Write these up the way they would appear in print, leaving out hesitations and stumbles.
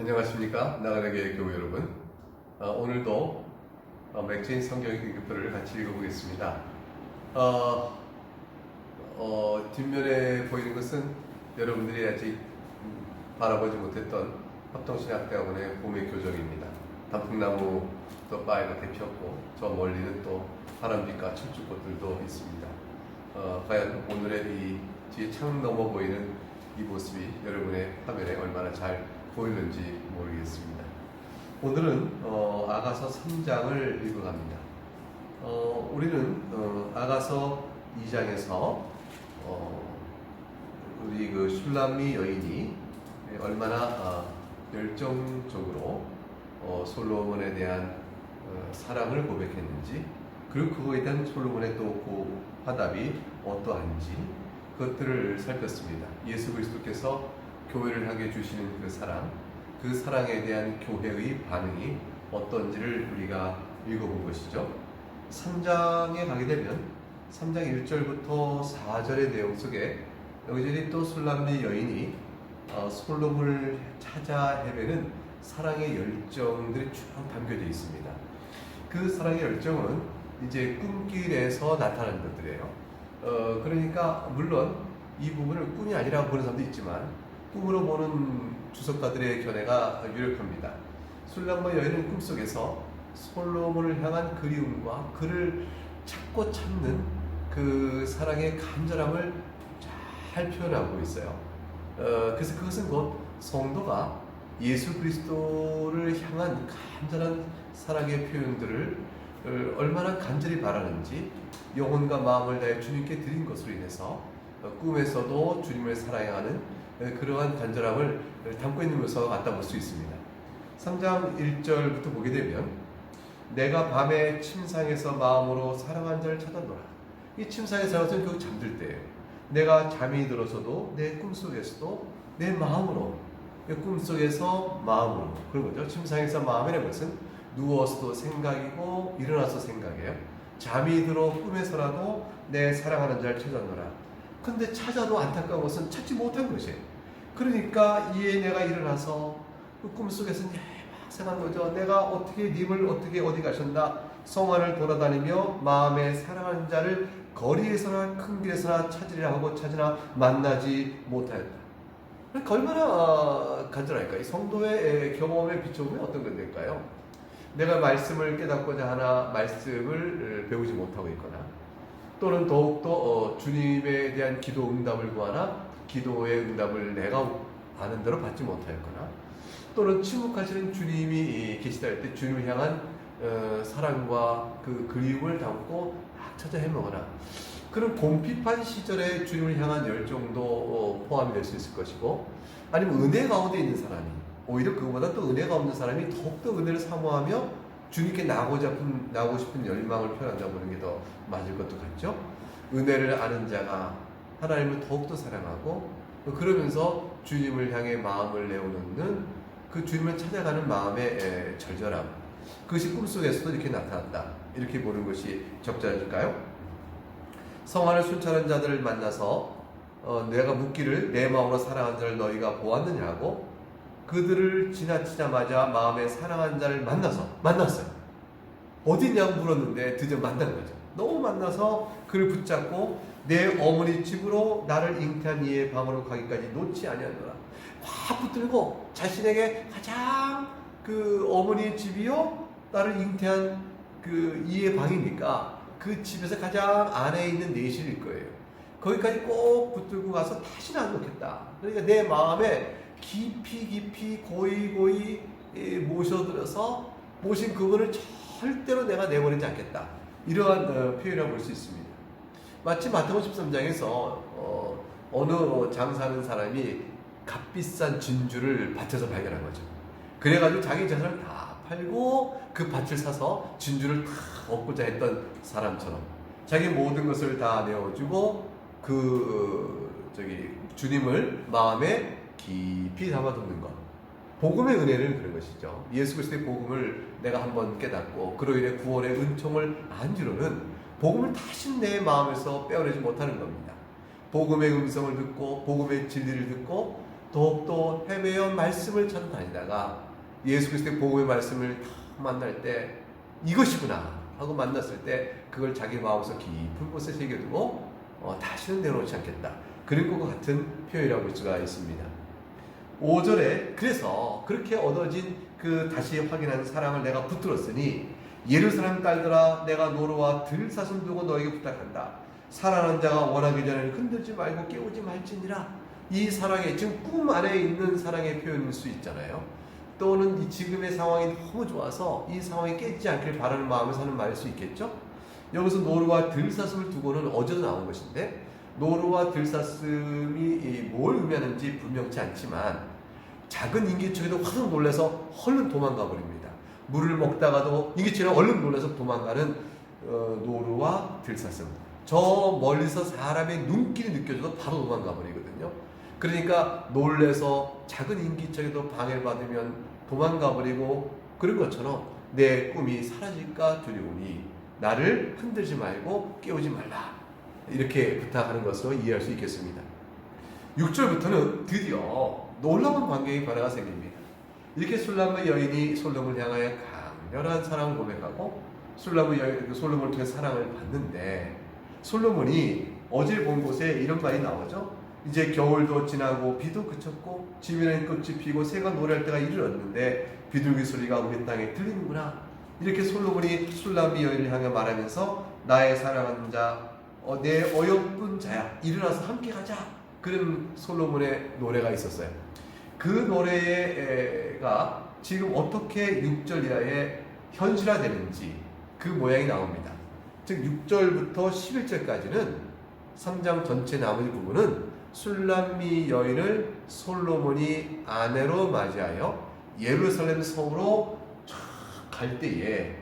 안녕하십니까, 나가나게 교회 여러분. 오늘도 맥주인 성경 기교표를 같이 읽어보겠습니다. 뒷면에 보이는 것은 여러분들이 아직 바라보지 못했던 합동신학대학원의 봄의 교정입니다. 단풍나무도 빨갛게 피었고 저 멀리는 또 파란빛과 철쭉꽃들도 있습니다. 과연 오늘의 이 뒤에 창 넘어 보이는 이 모습이 여러분의 화면에 얼마나 잘 보이는지 모르겠습니다. 오늘은 아가서 3장을 읽어갑니다. 우리는 아가서 2장에서 우리 그 슐람미 여인이 얼마나 열정적으로 솔로몬에 대한 사랑을 고백했는지, 그리고 그거에 대한 솔로몬의 또 화답이 어떠한지 그것들을 살폈습니다. 예수 그리스도께서 교회를 하게 주시는 그 사랑, 그 사랑에 대한 교회의 반응이 어떤지를 우리가 읽어본 것이죠. 3장에 가게 되면 3장 1절부터 4절의 내용 속에 여기저기 또 술람미 여인이 솔로몬을 찾아 헤매는 사랑의 열정들이 쭉 담겨져 있습니다. 그 사랑의 열정은 이제 꿈길에서 나타나는 것들이에요. 그러니까 물론 이 부분을 꿈이 아니라고 보는 사람도 있지만 꿈으로 보는 주석가들의 견해가 유력합니다. 술람미 여인은 꿈속에서 솔로몬을 향한 그리움과 그를 찾고 찾는 그 사랑의 간절함을 잘 표현하고 있어요. 그래서 그것은 곧 성도가 예수 그리스도를 향한 간절한 사랑의 표현들을 얼마나 간절히 바라는지, 영혼과 마음을 다해 주님께 드린 것으로 인해서 꿈에서도 주님을 사랑하는 그러한 간절함을 담고 있는 것으로 갖다 볼 수 있습니다. 3장 1절부터 보게 되면 내가 밤에 침상에서 마음으로 사랑한 자를 찾아노라. 이 침상에 사랑은 결국 잠들 때예요. 내가 잠이 들어서도 내 꿈속에서도 내 마음으로, 꿈속에서 마음으로, 그런 거죠. 침상에서 마음이라는 것은 누워서도 생각이고 일어나서 생각이에요. 잠이 들어 꿈에서라도 내 사랑하는 자를 찾아노라. 근데 찾아도 안타까운 것은 찾지 못한 것이에요. 그러니까 이에 내가 일어나서 그 꿈속에서 생각한 거죠. 내가 어떻게 님을 어떻게 어디 가셨나 성안을 돌아다니며 마음에 사랑하는 자를 거리에서나 큰 길에서나 찾으려 하고 찾으나 만나지 못하였다. 그러니까 얼마나 간절할까? 이 성도의 경험에 비춰보면 어떤 건 될까요? 내가 말씀을 깨닫고자 하나 말씀을 배우지 못하고 있거나, 또는 더욱더 주님에 대한 기도 응답을 구하나 기도의 응답을 내가 아는 대로 받지 못하였거나, 또는 침묵하시는 주님이 계시다 할 때 주님을 향한 사랑과 그 그리움을 담고 막 찾아 헤매거나, 그런 곰핍한 시절에 주님을 향한 열정도 포함이 될 수 있을 것이고, 아니면 은혜 가운데 있는 사람이, 오히려 그거보다 또 은혜가 없는 사람이 더욱더 은혜를 사모하며 주님께 나고 싶은 열망을 표현한다고 보는 게 더 맞을 것도 같죠. 은혜를 아는 자가 하나님을 더욱더 사랑하고, 그러면서 주님을 향해 마음을 내어놓는 그 주님을 찾아가는 마음의 절절함, 그것이 꿈속에서도 이렇게 나타난다, 이렇게 보는 것이 적절할까요? 성안을 순찰하는 자들을 만나서 내가 묻기를 내 마음으로 사랑한 자를 너희가 보았느냐고, 그들을 지나치자마자 마음에 사랑한 자를 만났어요. 어디냐고 물었는데 드디어 만난 거죠. 너무 만나서 그를 붙잡고 내 어머니 집으로 나를 잉태한 이의 방으로 가기까지 놓지 아니하노라. 확 붙들고 자신에게 가장 그 어머니의 집이요, 나를 잉태한 그 이의 방이니까 그 집에서 가장 안에 있는 내실일 거예요. 거기까지 꼭 붙들고 가서 다시는 안 놓겠다. 그러니까 내 마음에 깊이 고이 모셔들어서 모신 그분을 절대로 내가 내버리지 않겠다, 이러한 표현을 볼 수 있습니다. 마치 마태복음 13장에서 어느 장사하는 사람이 값비싼 진주를 밭에서 발견한 거죠. 그래가지고 자기 재산을 다 팔고 그 밭을 사서 진주를 다 얻고자 했던 사람처럼 자기 모든 것을 다 내어주고 주님을 마음에 깊이 담아두는 것, 복음의 은혜는 그런 것이죠. 예수 그리스도의 복음을 내가 한번 깨닫고 그로 인해 구원의 은총을 안주로는 복음을 다시 내 마음에서 빼어내지 못하는 겁니다. 복음의 음성을 듣고 복음의 진리를 듣고 더욱더 헤매어 말씀을 찾아다니다가 예수 그리스도의 복음의 말씀을 딱 만날 때 이것이구나 하고 만났을 때 그걸 자기 마음에서 깊은 곳에 새겨두고 다시는 내놓지 않겠다. 그런 것과 같은 표현이라고 볼 수가 있습니다. 5절에 그래서 그렇게 얻어진 그 다시 확인한 사랑을 내가 붙들었으니 예루살렘 딸들아 내가 노루와 들사슴 두고 너에게 부탁한다. 사랑하는 자가 원하기 전에 흔들지 말고 깨우지 말지니라. 이 사랑의 지금 꿈 안에 있는 사랑의 표현일 수 있잖아요. 또는 이 지금의 상황이 너무 좋아서 이 상황이 깨지지 않길 바라는 마음에서 하는 말일 수 있겠죠. 여기서 노루와 들사슴을 두고는 어제도 나온 것인데 노루와 들사슴이 뭘 의미하는지 분명치 않지만 작은 인기척에도 화석 놀라서 얼른 도망가 버립니다. 물을 먹다가도 인기척에 얼른 놀라서 도망가는 노루와 들사슴. 저 멀리서 사람의 눈길이 느껴져도 바로 도망가 버리거든요. 그러니까 놀래서 작은 인기척에도 방해를 받으면 도망가 버리고 그런 것처럼 내 꿈이 사라질까 두려우니 나를 흔들지 말고 깨우지 말라. 이렇게 부탁하는 것으로 이해할 수 있겠습니다. 6절부터는 드디어 놀라운 광경의 변화가 생깁니다. 이렇게 술람의 여인이 솔로몬을 향하여 강렬한 사랑을 고백하고 술람의 여인, 솔로몬을 통해 사랑을 받는데 솔로몬이 어제 본 곳에 이런 말이 나오죠. 이제 겨울도 지나고 비도 그쳤고 지면엔 꽃이 피고 새가 노래할 때가 이르렀는데 비둘기 소리가 우리 땅에 들리는구나. 이렇게 솔로몬이 술람의 여인을 향해 말하면서 나의 사랑하는 자, 내 어여쁜 자야 일어나서 함께 가자. 그런 솔로몬의 노래가 있었어요. 그 노래가 지금 어떻게 6절 이하에 현실화되는지 그 모양이 나옵니다. 즉 6절부터 11절까지는 3장 전체 나머지 부분은 술람미 여인을 솔로몬이 아내로 맞이하여 예루살렘 성으로 갈 때에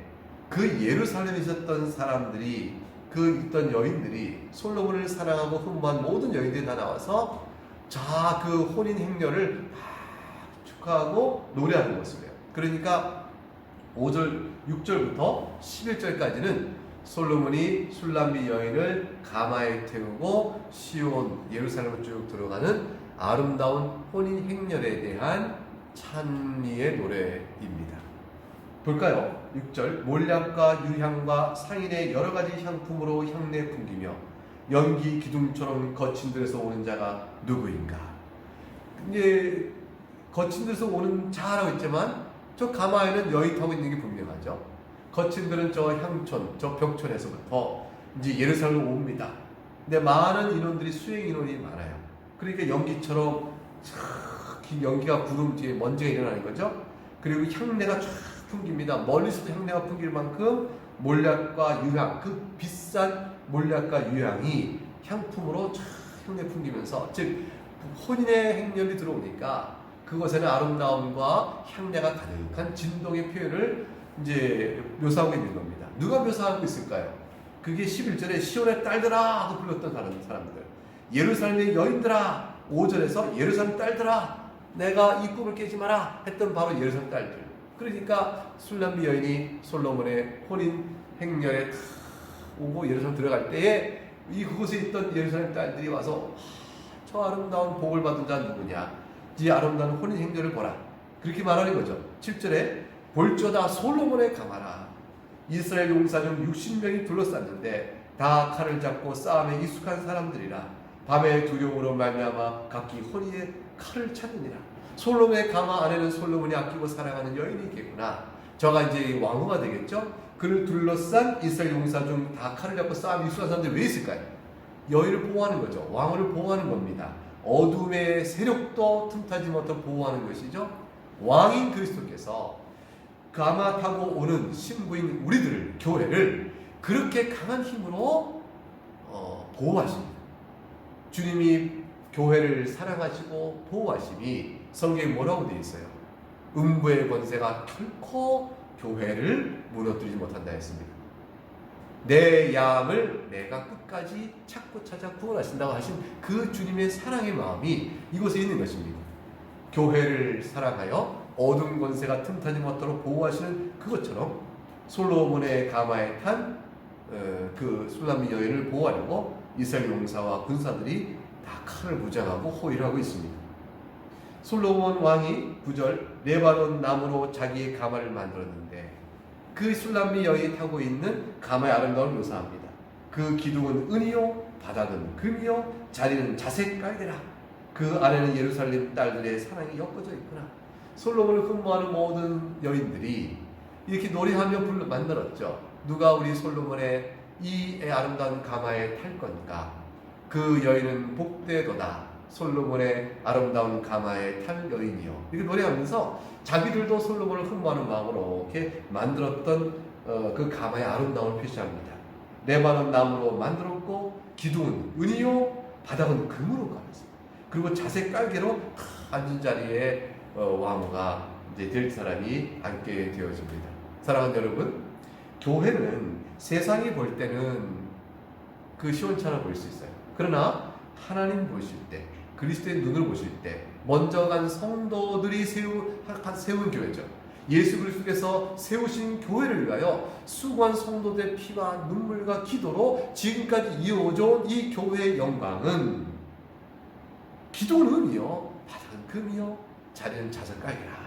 그 예루살렘에 있었던 사람들이 그 있던 여인들이 솔로몬을 사랑하고 흠모한 모든 여인들이 다 나와서 자 그 혼인 행렬을 축하하고 노래하는 모습이에요. 그러니까 5절 6절부터 11절까지는 솔로몬이 술람미 여인을 가마에 태우고 시온 예루살렘으로 쭉 들어가는 아름다운 혼인 행렬에 대한 찬미의 노래입니다. 볼까요? 6절 몰약과 유향과 상인의 여러 가지 향품으로 향내 풍기며 연기 기둥처럼 거친 데서 오는 자가 누구인가? 이제 거친 데서 오는 자라고 했지만 저 가마에는 여인 타고 있는 게 분명하죠. 거친들은 저 향촌, 저 벽촌에서부터 이제 예루살렘으로 옵니다. 근데 많은 인원들이 수행 인원이 많아요. 그러니까 연기처럼 긴 연기가 구름 뒤에 먼지가 일어나는 거죠. 그리고 향내가 쫙 풍깁니다. 멀리서도 향내가 풍길 만큼 몰약과 유향, 그 비싼 몰약과 유향이 향품으로 쫙 향내 풍기면서 즉 혼인의 행렬이 들어오니까 그것에는 아름다움과 향내가 가득한 진동의 표현을 이제 묘사하고 있는 겁니다. 누가 묘사하고 있을까요? 그게 11절에 시온의 딸들아 하고 불렀던 사람들, 예루살렘의 여인들아, 5절에서 예루살렘 딸들아 내가 이 꿈을 깨지 마라 했던 바로 예루살렘 딸들. 그러니까 술람미 여인이 솔로몬의 혼인 행렬에 오고 예루살렘 들어갈 때에 이 그곳에 있던 예루살렘 딸들이 와서 저 아름다운 복을 받은 자 누구냐, 이 아름다운 혼인 행렬을 보라, 그렇게 말하는 거죠. 7절에 볼조다 솔로몬의 가마라. 이스라엘 용사 중 60명이 둘러쌌는데 다 칼을 잡고 싸움에 익숙한 사람들이라. 밤의 두려움으로 말미암아 각기 허리에 칼을 찾느니라. 솔로몬의 가마 안에는 솔로몬이 아끼고 사랑하는 여인이 있겠구나. 저가 이제 왕후가 되겠죠. 그를 둘러싼 이스라엘 용사 중 다 칼을 잡고 싸움에 익숙한 사람들이 왜 있을까요? 여인을 보호하는 거죠. 왕후를 보호하는 겁니다. 어둠의 세력도 틈타지 못하고 보호하는 것이죠. 왕인 그리스도께서 가마 타고 오는 신부인 우리들을, 교회를 그렇게 강한 힘으로 보호하십니다. 주님이 교회를 사랑하시고 보호하심이 성경에 뭐라고 되어 있어요? 음부의 권세가 결코 교회를 무너뜨리지 못한다 했습니다. 내 양을 내가 끝까지 찾고 찾아 구원하신다고 하신 그 주님의 사랑의 마음이 이곳에 있는 것입니다. 교회를 사랑하여 어둠 권세가 틈타지 못하도록 보호하시는 그것처럼 솔로몬의 가마에 탄 그 술람미 여인을 보호하려고 이스라엘 용사와 군사들이 다 칼을 무장하고 호위를 하고 있습니다. 솔로몬 왕이 9절 레바논 나무로 자기의 가마를 만들었는데 그 술람미 여인이 타고 있는 가마의 아름다움을 묘사합니다. 그 기둥은 은이요 바닥은 금이요 자리는 자색 깔개라. 그 안에는 예루살렘 딸들의 사랑이 엮어져 있구나. 솔로몬을 흠모하는 모든 여인들이 이렇게 노래하며 불러 만들었죠. 누가 우리 솔로몬의 이 아름다운 가마에 탈 건가? 그 여인은 복되도다. 솔로몬의 아름다운 가마에 탈 여인이요. 이렇게 노래하면서 자기들도 솔로몬을 흠모하는 마음으로 이렇게 만들었던 그 가마의 아름다움을 표시합니다. 레바논 나무로 만들었고 기둥은 은이요 바닥은 금으로 깔았습니다. 그리고 자색 깔개로 앉은 자리에 왕후가 이제 될 사람이 앉게 되어집니다. 사랑하는 여러분, 교회는 세상이 볼 때는 그 시원찮아 보일 수 있어요. 그러나 하나님 보실 때, 그리스도의 눈을 보실 때 먼저 간 성도들이 세운 교회죠. 예수 그리스도께서 세우신 교회를 위하여 수고한 성도들의 피와 눈물과 기도로 지금까지 이어져 온 이 교회의 영광은 기도는 은이요 바닥은 금이요 자리는 자색 깔개라.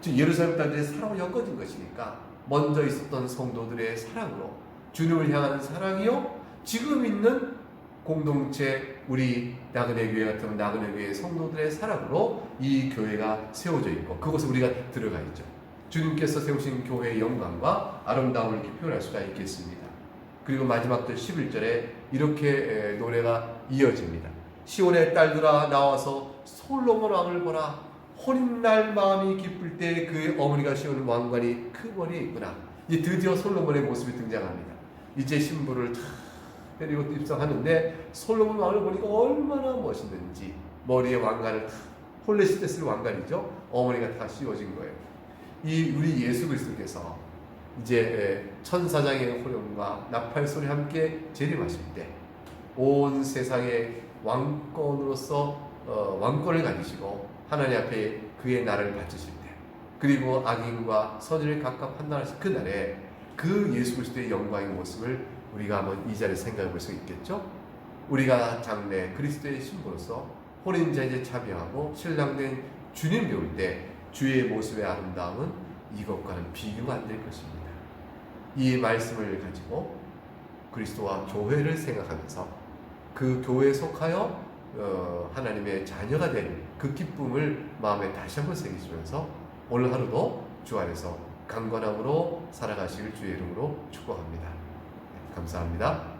즉 예루살렘 딸들의 사랑으로 엮어진 것이니까 먼저 있었던 성도들의 사랑으로 주님을 향하는 사랑이요 지금 있는 공동체 우리 나그네 교회 같은 나그네 교회 성도들의 사랑으로 이 교회가 세워져 있고 그곳에 우리가 들어가 있죠. 주님께서 세우신 교회의 영광과 아름다움을 이렇게 표현할 수가 있겠습니다. 그리고 마지막 절 11절에 이렇게 노래가 이어집니다. 시온의 딸들아 나와서 솔로몬 왕을 보라. 혼인날 마음이 기쁠 때 그의 어머니가 씌우는 왕관이 그 머리에 있구나. 이제 드디어 솔로몬의 모습이 등장합니다. 이제 신부를 데리고 입성하는데 솔로몬 왕을 보니까 얼마나 멋있는지 머리에 왕관을 홀레시 때 쓸 왕관이죠. 어머니가 다 씌워진 거예요. 이 우리 예수 그리스도께서 이제 천사장의 호령과 나팔 소리 함께 재림하실 때 온 세상의 왕권으로서 왕권을 가지시고 하나님 앞에 그의 나라를 바치실 때 그리고 악인과 선인을 각각 판단하실 그 날에 그 예수 그리스도의 영광의 모습을 우리가 한번 이 자리에 생각해 볼 수 있겠죠? 우리가 장래 그리스도의 신부로서 혼인자이제 참여하고 신랑된 주님 배울 때 주의 모습의 아름다움은 이것과는 비교가 안 될 것입니다. 이 말씀을 가지고 그리스도와 교회를 생각하면서 그 교회에 속하여 하나님의 자녀가 된 그 기쁨을 마음에 다시 한번 새기시면서 오늘 하루도 주 안에서 강건함으로 살아가시길 주의 이름으로 축복합니다. 감사합니다.